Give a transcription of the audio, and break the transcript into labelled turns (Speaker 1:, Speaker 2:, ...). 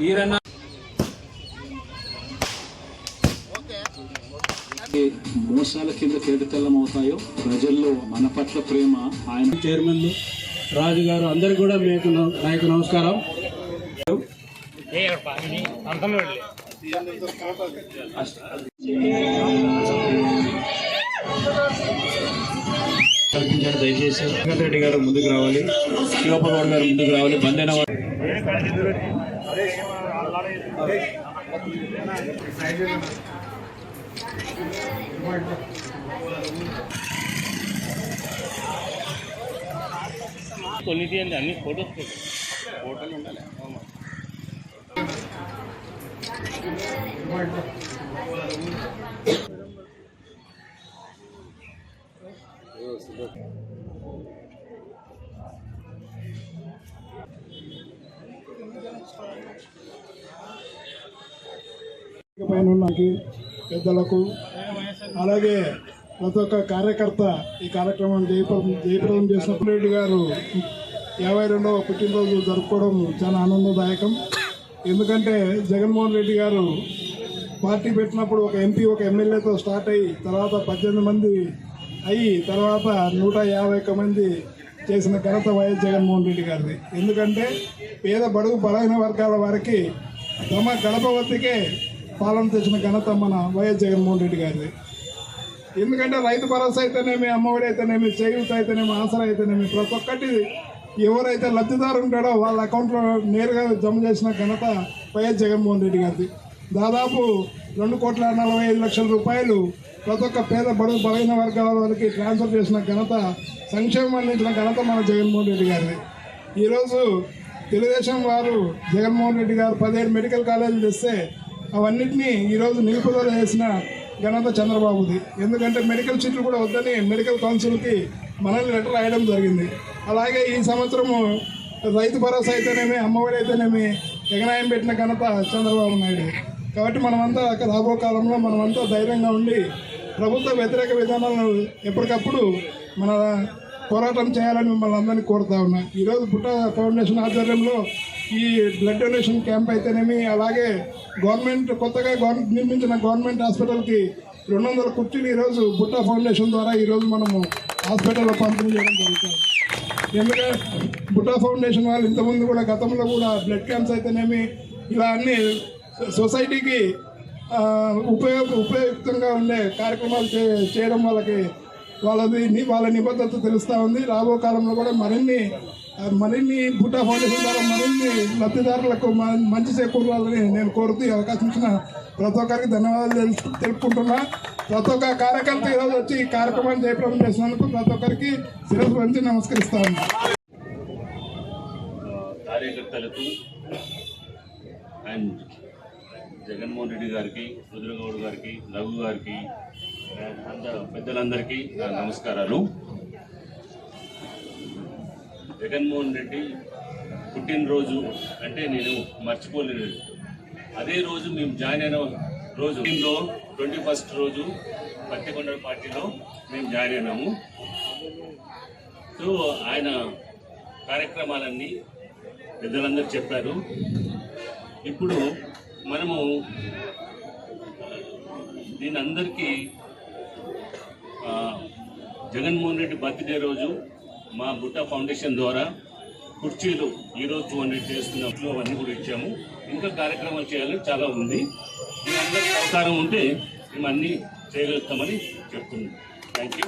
Speaker 1: ఈరన్న మోసాల కింద తేటతెల్లం అవుతాయో ప్రజల్లో మన పట్ల ప్రేమ ఆయన చైర్మన్ రాజు గారు అందరికి కూడా మీకు నాయకు నమస్కారం. కల్పించారు. దయచేసి జగన్ రెడ్డి గారు ముందుకు రావాలి, శివపగౌడ్ గారు ముందుకు రావాలి. బందైన
Speaker 2: క్వాలిటీ అండి, అన్ని ఫోటోలు ఉండాలి.
Speaker 3: పెద్దలకు అలాగే ప్రతి ఒక్క కార్యకర్త ఈ కార్యక్రమం జయప్రదం చేసిన రెడ్డి గారు 52వ పుట్టినరోజు జరుపుకోవడం చాలా ఆనందదాయకం. ఎందుకంటే జగన్మోహన్ రెడ్డి గారు పార్టీ పెట్టినప్పుడు ఒక ఎంపీ ఒక ఎమ్మెల్యేతో స్టార్ట్ అయ్యి తర్వాత 18 మంది అయ్యి తర్వాత 151 మంది చేసిన ఘనత వైఎస్ జగన్మోహన్ రెడ్డి గారిది. ఎందుకంటే పేద బడుగు బలహీన వర్గాల వారికి తమ గడప వద్దకే పాలన తెచ్చిన ఘనత మన వైఎస్ జగన్మోహన్ రెడ్డి గారిది. ఎందుకంటే రైతు భరోసా అయితేనేమి, అమ్మఒడి అయితేనేమి, చేయూత అయితేనేమి, ఆసరా అయితేనేమి ప్రతి ఒక్కటి ఎవరైతే లబ్ధిదారు ఉంటాడో వాళ్ళ అకౌంట్లో నేరుగా జమ చేసిన ఘనత వైఎస్ జగన్మోహన్ రెడ్డి గారిది. దాదాపు 2,45,00,000 రూపాయలు ప్రతి ఒక్క పేద బడుగు బలహీన వర్గాల వారికి ట్రాన్స్ఫర్ చేసిన ఘనత, సంక్షేమం అందించిన ఘనత మన జగన్మోహన్ రెడ్డి గారిది. ఈరోజు తెలుగుదేశం వారు జగన్మోహన్ రెడ్డి గారు 17 మెడికల్ కాలేజీలు ఇస్తే అవన్నింటినీ ఈరోజు నిలుపుదల చేసిన ఘనత చంద్రబాబుది. ఎందుకంటే మెడికల్ సీట్లు కూడా వద్దని మెడికల్ కౌన్సిల్కి మనల్ని లెటర్ రాయడం జరిగింది. అలాగే ఈ సంవత్సరము రైతు భరోసా అయితేనేమి, అమ్మఒడి అయితేనేమి ఎగనాయం పెట్టిన ఘనత చంద్రబాబు నాయుడు. కాబట్టి మనమంతా రాబో కాలంలో మనమంతా ధైర్యంగా ఉండి ప్రభుత్వ వ్యతిరేక విధానాలను ఎప్పటికప్పుడు మన పోరాటం చేయాలని మిమ్మల్ని అందరినీ కోరుతా ఉన్నా. ఈరోజు బుట్ట ఫౌండేషన్ ఆధ్వర్యంలో ఈ బ్లడ్ డొనేషన్ క్యాంప్ అయితేనేమి, అలాగే గవర్నమెంట్ కొత్తగా నిర్మించిన గవర్నమెంట్ హాస్పిటల్కి 200 కుర్చీలు ఈరోజు బుట్ట ఫౌండేషన్ ద్వారా ఈరోజు మనము హాస్పిటల్లో పంపిణీ చేయడం జరుగుతుంది. ఎందుకంటే బుట్ట ఫౌండేషన్ వాళ్ళు ఇంతకుముందు కూడా గతంలో కూడా బ్లడ్ క్యాంప్స్ అయితేనేమి ఇలా అన్ని సొసైటీకి ఉపయుక్తంగా ఉండే కార్యక్రమాలు చేయడం వాళ్ళ నిబద్ధత తెలుస్తూ ఉంది. రాబో కాలంలో కూడా మరిన్ని బుట్టా ఫౌండేషన్ ద్వారా మరిన్ని లబ్ధిదారులకు మంచి చేకూరాలని నేను కోరుతూ అవకాశం ఇచ్చిన ప్రతి ఒక్కరికి ధన్యవాదాలు తెలుపుకుంటున్నా. ప్రతి ఒక్క కార్యకర్త ఈరోజు వచ్చి ఈ కార్యక్రమాన్ని జయప్రదం చేసినందుకు ప్రతి ఒక్కరికి శిరస్సు వంచి నమస్కరిస్తా ఉన్నా.
Speaker 2: కార్యకర్తలకు అండ్ జగన్మోహన్ రెడ్డి గారికి, రుద్రగౌడ్ గారికి, రఘు గారికి, పెద్దలందరికీ నమస్కారాలు. జగన్మోహన్ రెడ్డి పుట్టినరోజు అంటే నేను మర్చిపోలేను. అదే రోజు మేము జాయిన్ అయిన రోజు 21st రోజు పత్తికొండ పార్టీలో మేము జాయిన్ అయినాము. సో ఆయన కార్యక్రమాలన్నీ పెద్దలందరూ చెప్పారు. ఇప్పుడు మనము దీని అందరికీ జగన్మోహన్ రెడ్డి బర్త్డే రోజు మా బుట్టా ఫౌండేషన్ ద్వారా కుర్చీలు ఈరోజు 200 చేస్తున్నట్లు అవన్నీ కూడా ఇచ్చాము. ఇంకా కార్యక్రమాలు చేయాలని చాలా ఉంది. మీ అందరికీ సహకారం ఉంటే మేము అన్నీ చేయగలుగుతామని చెప్తున్నాం. Thank you.